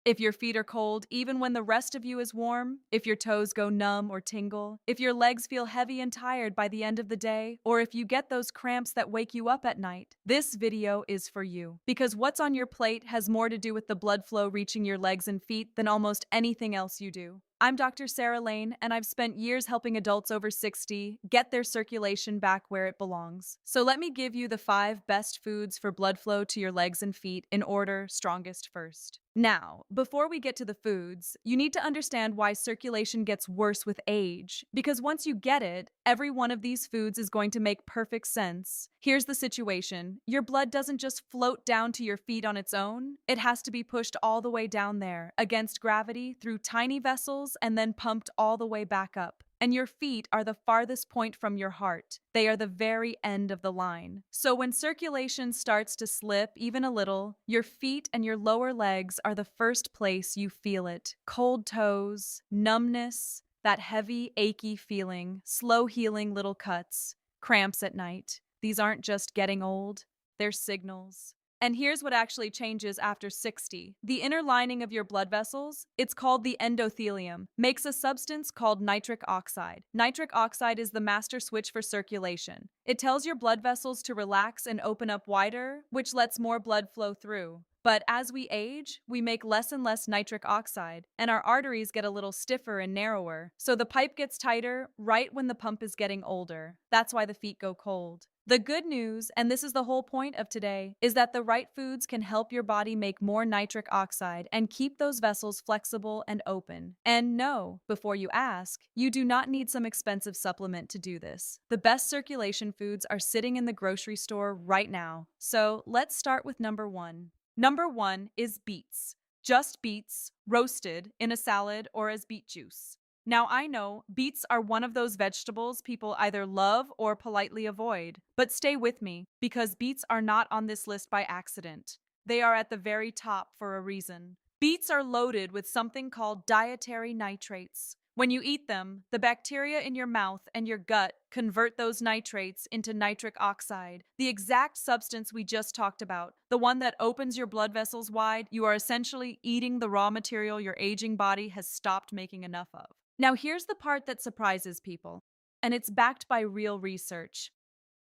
If your feet are cold, even when the rest of you is warm, if your toes go numb or tingle, if your legs feel heavy and tired by the end of the day, or if you get those cramps that wake you up at night, this video is for you. Because what's on your plate has more to do with the blood flow reaching your legs and feet than almost anything else you do. I'm Dr. Sarah Lane, and I've spent years helping adults over 60 get their circulation back where it belongs. So let me give you the 5 best foods for blood flow to your legs and feet in order, strongest first. Now, before we get to the foods, you need to understand why circulation gets worse with age, because once you get it, every one of these foods is going to make perfect sense. Here's the situation. Your blood doesn't just float down to your feet on its own. It has to be pushed all the way down there, against gravity, through tiny vessels, and then pumped all the way back up. And your feet are the farthest point from your heart. They are the very end of the line. So when circulation starts to slip even a little, your feet and your lower legs are the first place you feel it. Cold toes, numbness, that heavy, achy feeling, slow healing little cuts, cramps at night. These aren't just getting old, they're signals. And here's what actually changes after 60. The inner lining of your blood vessels, it's called the endothelium, makes a substance called nitric oxide. Nitric oxide is the master switch for circulation. It tells your blood vessels to relax and open up wider, which lets more blood flow through. But as we age, we make less and less nitric oxide, and our arteries get a little stiffer and narrower, so the pipe gets tighter right when the pump is getting older. That's why the feet go cold. The good news, and this is the whole point of today, is that the right foods can help your body make more nitric oxide and keep those vessels flexible and open. And no, before you ask, you do not need some expensive supplement to do this. The best circulation foods are sitting in the grocery store right now. So let's start with number 1. Number 1 is beets. Just beets, roasted in a salad or as beet juice. Now, I know beets are one of those vegetables people either love or politely avoid, but stay with me because beets are not on this list by accident. They are at the very top for a reason. Beets are loaded with something called dietary nitrates. When you eat them, the bacteria in your mouth and your gut convert those nitrates into nitric oxide, the exact substance we just talked about, the one that opens your blood vessels wide. You are essentially eating the raw material your aging body has stopped making enough of. Now, here's the part that surprises people, and it's backed by real research.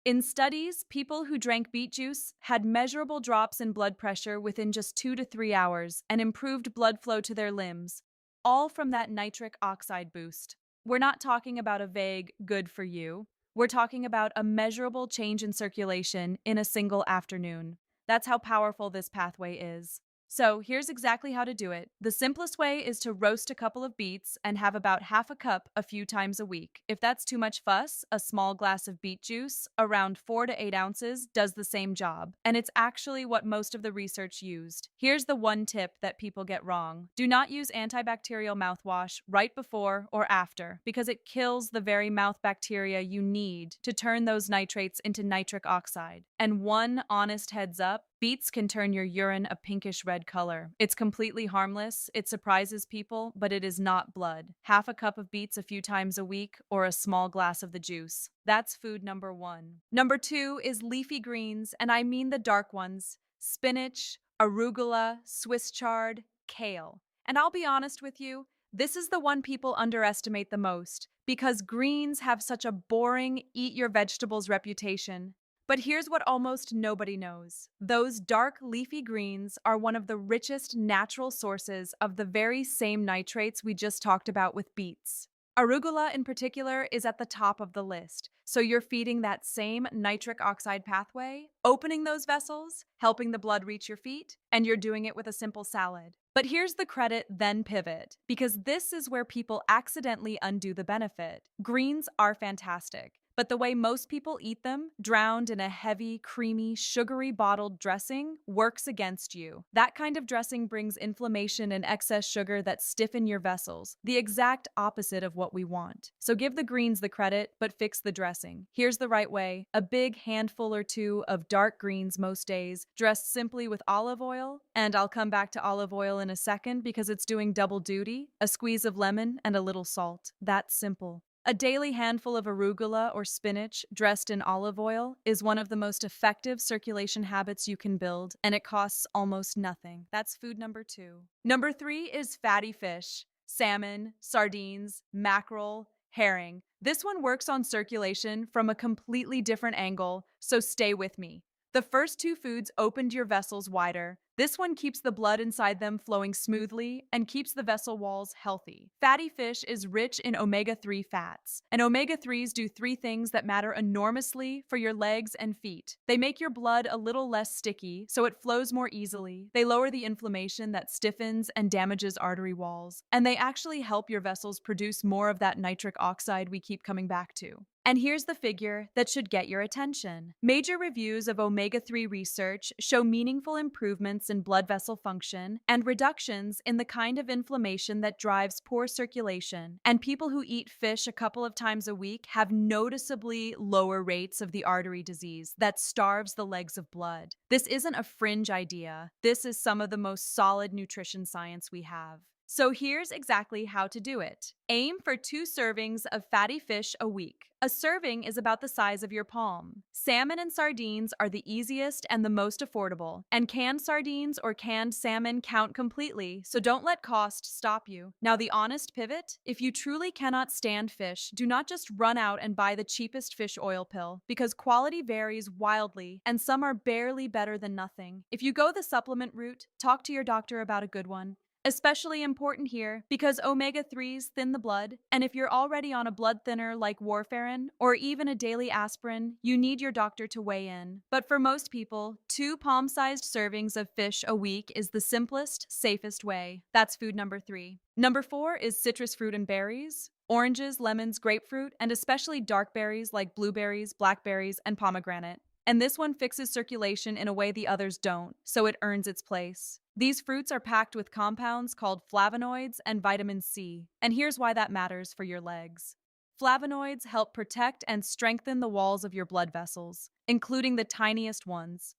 In studies, people who drank beet juice had measurable drops in blood pressure within just 2 to 3 hours and improved blood flow to their limbs, all from that nitric oxide boost. We're not talking about a vague good for you. We're talking about a measurable change in circulation in a single afternoon. That's how powerful this pathway is. So here's exactly how to do it. The simplest way is to roast a couple of beets and have about half a cup a few times a week. If that's too much fuss, a small glass of beet juice, around 4 to 8 ounces, does the same job. And it's actually what most of the research used. Here's the one tip that people get wrong. Do not use antibacterial mouthwash right before or after, because it kills the very mouth bacteria you need to turn those nitrates into nitric oxide. And one honest heads up, beets can turn your urine a pinkish red color. It's completely harmless, it surprises people, but it is not blood. Half a cup of beets a few times a week, or a small glass of the juice. That's food number 1. Number 2 is leafy greens, and I mean the dark ones. Spinach, arugula, Swiss chard, kale. And I'll be honest with you, this is the one people underestimate the most, because greens have such a boring eat your vegetables reputation. But here's what almost nobody knows. Those dark leafy greens are one of the richest natural sources of the very same nitrates we just talked about with beets. Arugula in particular is at the top of the list, so you're feeding that same nitric oxide pathway, opening those vessels, helping the blood reach your feet, and you're doing it with a simple salad. But here's the credit, then pivot, because this is where people accidentally undo the benefit. Greens are fantastic. But the way most people eat them, drowned in a heavy, creamy, sugary bottled dressing, works against you. That kind of dressing brings inflammation and excess sugar that stiffen your vessels, the exact opposite of what we want. So give the greens the credit, but fix the dressing. Here's the right way. A big handful or 2 of dark greens most days, dressed simply with olive oil, and I'll come back to olive oil in a second because it's doing double duty, a squeeze of lemon and a little salt. That's simple. A daily handful of arugula or spinach dressed in olive oil is one of the most effective circulation habits you can build, and it costs almost nothing. That's food number 2. Number 3 is fatty fish, salmon, sardines, mackerel, herring. This one works on circulation from a completely different angle, so stay with me. The first two foods opened your vessels wider. This one keeps the blood inside them flowing smoothly and keeps the vessel walls healthy. Fatty fish is rich in omega-3 fats, and omega-3s do 3 things that matter enormously for your legs and feet. They make your blood a little less sticky, so it flows more easily. They lower the inflammation that stiffens and damages artery walls, and they actually help your vessels produce more of that nitric oxide we keep coming back to. And here's the figure that should get your attention. Major reviews of omega-3 research show meaningful improvements in blood vessel function and reductions in the kind of inflammation that drives poor circulation. And people who eat fish a couple of times a week have noticeably lower rates of the artery disease that starves the legs of blood. This isn't a fringe idea. This is some of the most solid nutrition science we have. So here's exactly how to do it. Aim for 2 servings of fatty fish a week. A serving is about the size of your palm. Salmon and sardines are the easiest and the most affordable, and canned sardines or canned salmon count completely, so don't let cost stop you. Now, the honest pivot: if you truly cannot stand fish, do not just run out and buy the cheapest fish oil pill, because quality varies wildly, and some are barely better than nothing. If you go the supplement route, talk to your doctor about a good one. Especially important here because omega-3s thin the blood, and if you're already on a blood thinner like warfarin or even a daily aspirin, you need your doctor to weigh in. But for most people, 2 palm-sized servings of fish a week is the simplest, safest way. That's food number 3. Number 4 is citrus fruit and berries. Oranges, lemons, grapefruit, and especially dark berries like blueberries, blackberries, and pomegranate. And this one fixes circulation in a way the others don't, so it earns its place. These fruits are packed with compounds called flavonoids and vitamin C, and here's why that matters for your legs. Flavonoids help protect and strengthen the walls of your blood vessels, including the tiniest ones.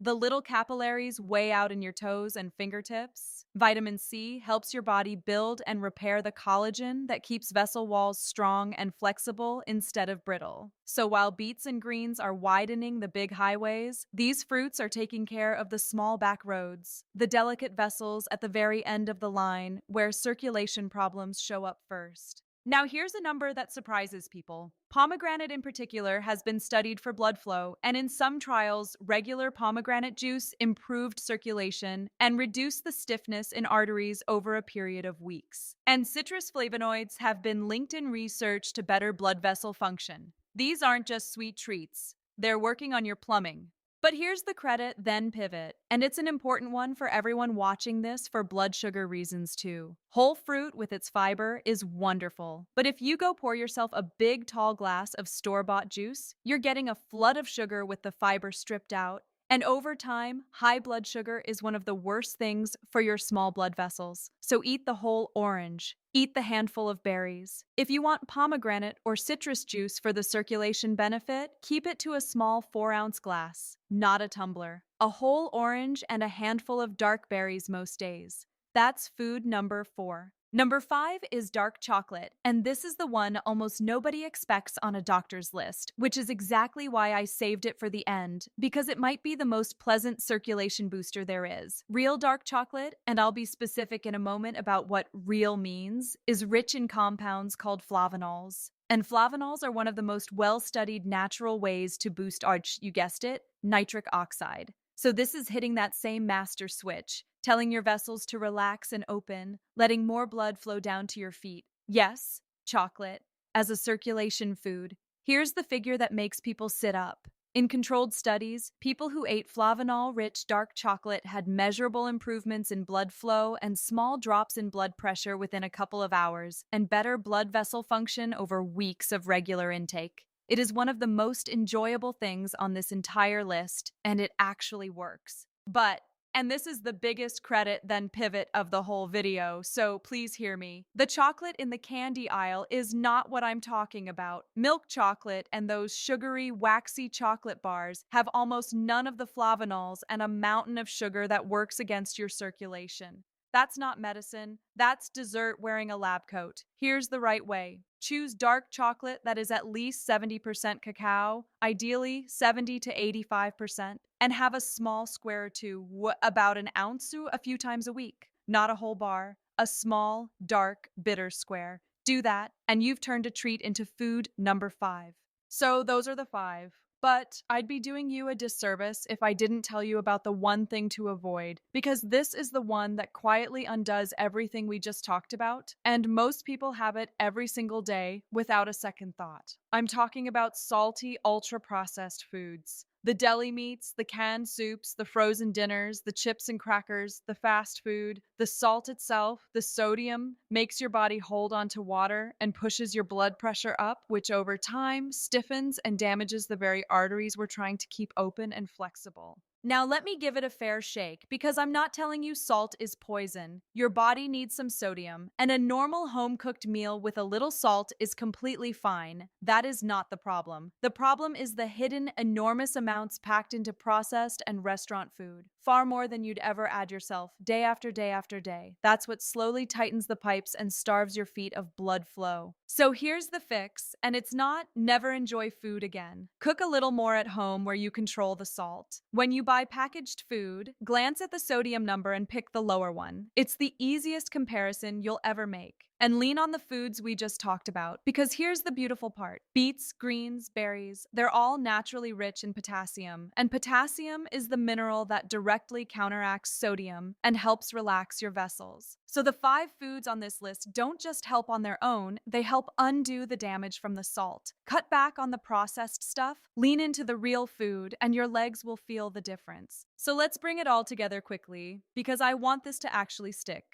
The little capillaries way out in your toes and fingertips. Vitamin C helps your body build and repair the collagen that keeps vessel walls strong and flexible instead of brittle. So while beets and greens are widening the big highways, these fruits are taking care of the small back roads, the delicate vessels at the very end of the line where circulation problems show up first. Now here's a number that surprises people. Pomegranate in particular has been studied for blood flow, and in some trials, regular pomegranate juice improved circulation and reduced the stiffness in arteries over a period of weeks. And citrus flavonoids have been linked in research to better blood vessel function. These aren't just sweet treats. They're working on your plumbing. But here's the credit, then pivot. And it's an important one for everyone watching this for blood sugar reasons too. Whole fruit with its fiber is wonderful. But if you go pour yourself a big tall glass of store-bought juice, you're getting a flood of sugar with the fiber stripped out. And over time, high blood sugar is one of the worst things for your small blood vessels. So eat the whole orange. Eat the handful of berries. If you want pomegranate or citrus juice for the circulation benefit, keep it to a small 4-ounce glass, not a tumbler. A whole orange and a handful of dark berries most days. That's food number 4. Number 5 is dark chocolate, and this is the one almost nobody expects on a doctor's list, which is exactly why I saved it for the end, because it might be the most pleasant circulation booster there is. Real dark chocolate, and I'll be specific in a moment about what real means, is rich in compounds called flavonols. And flavonols are one of the most well-studied natural ways to boost you guessed it, nitric oxide. So this is hitting that same master switch, telling your vessels to relax and open, letting more blood flow down to your feet. Yes, chocolate, as a circulation food. Here's the figure that makes people sit up. In controlled studies, people who ate flavanol-rich dark chocolate had measurable improvements in blood flow and small drops in blood pressure within a couple of hours, and better blood vessel function over weeks of regular intake. It is one of the most enjoyable things on this entire list, and it actually works. But, and this is the biggest credit then pivot of the whole video, so please hear me. The chocolate in the candy aisle is not what I'm talking about. Milk chocolate and those sugary, waxy chocolate bars have almost none of the flavonols and a mountain of sugar that works against your circulation. That's not medicine. That's dessert wearing a lab coat. Here's the right way. Choose dark chocolate that is at least 70% cacao, ideally 70 to 85%, and have a small square or two, about an ounce a few times a week. Not a whole bar, a small, dark, bitter square. Do that, and you've turned a treat into food number 5. So those are the 5. But I'd be doing you a disservice if I didn't tell you about the one thing to avoid, because this is the one that quietly undoes everything we just talked about, and most people have it every single day without a second thought. I'm talking about salty, ultra-processed foods. The deli meats, the canned soups, the frozen dinners, the chips and crackers, the fast food, the salt itself, the sodium makes your body hold on to water and pushes your blood pressure up, which over time stiffens and damages the very arteries we're trying to keep open and flexible. Now, let me give it a fair shake because I'm not telling you salt is poison. Your body needs some sodium, and a normal home cooked meal with a little salt is completely fine. That is not the problem. The problem is the hidden, enormous amounts packed into processed and restaurant food. Far more than you'd ever add yourself, day after day after day. That's what slowly tightens the pipes and starves your feet of blood flow. So here's the fix, and it's not never enjoy food again. Cook a little more at home where you control the salt. When you buy packaged food, glance at the sodium number and pick the lower one. It's the easiest comparison you'll ever make. And lean on the foods we just talked about, because here's the beautiful part. Beets, greens, berries, they're all naturally rich in potassium, and potassium is the mineral that directly counteracts sodium and helps relax your vessels. So the 5 foods on this list don't just help on their own, they help undo the damage from the salt. Cut back on the processed stuff, lean into the real food, and your legs will feel the difference. So let's bring it all together quickly, because I want this to actually stick.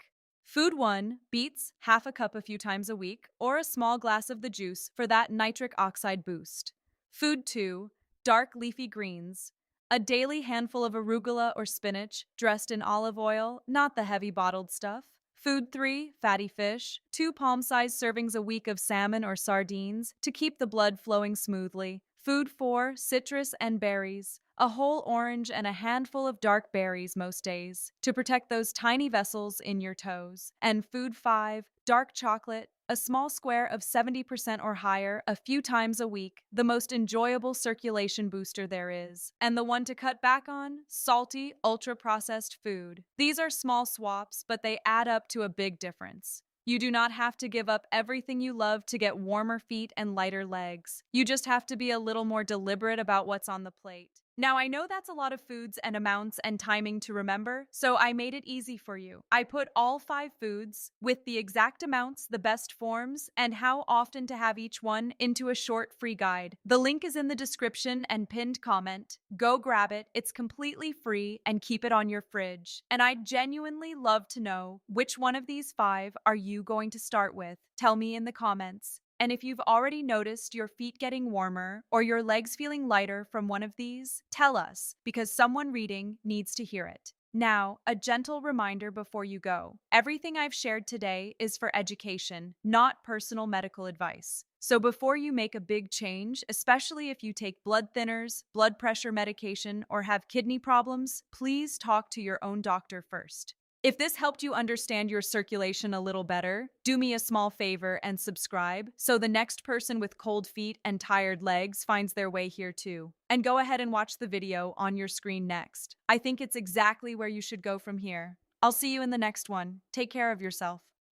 Food 1, beets, half a cup a few times a week, or a small glass of the juice for that nitric oxide boost. Food 2, dark leafy greens, a daily handful of arugula or spinach dressed in olive oil, not the heavy bottled stuff. Food 3, fatty fish, 2 palm-sized servings a week of salmon or sardines to keep the blood flowing smoothly. Food 4, citrus and berries, a whole orange and a handful of dark berries most days to protect those tiny vessels in your toes. And food 5, dark chocolate, a small square of 70% or higher a few times a week, the most enjoyable circulation booster there is. And the one to cut back on, salty, ultra-processed food. These are small swaps, but they add up to a big difference. You do not have to give up everything you love to get warmer feet and lighter legs. You just have to be a little more deliberate about what's on the plate. Now, I know that's a lot of foods and amounts and timing to remember, so I made it easy for you. I put all 5 foods with the exact amounts, the best forms, and how often to have each one into a short free guide. The link is in the description and pinned comment. Go grab it. It's completely free and keep it on your fridge. And I'd genuinely love to know which one of these 5 are you going to start with. Tell me in the comments. And if you've already noticed your feet getting warmer or your legs feeling lighter from one of these, tell us, because someone reading needs to hear it. Now, a gentle reminder before you go. Everything I've shared today is for education, not personal medical advice. So before you make a big change, especially if you take blood thinners, blood pressure medication, or have kidney problems, please talk to your own doctor first. If this helped you understand your circulation a little better, do me a small favor and subscribe so the next person with cold feet and tired legs finds their way here too. And go ahead and watch the video on your screen next. I think it's exactly where you should go from here. I'll see you in the next one. Take care of yourself.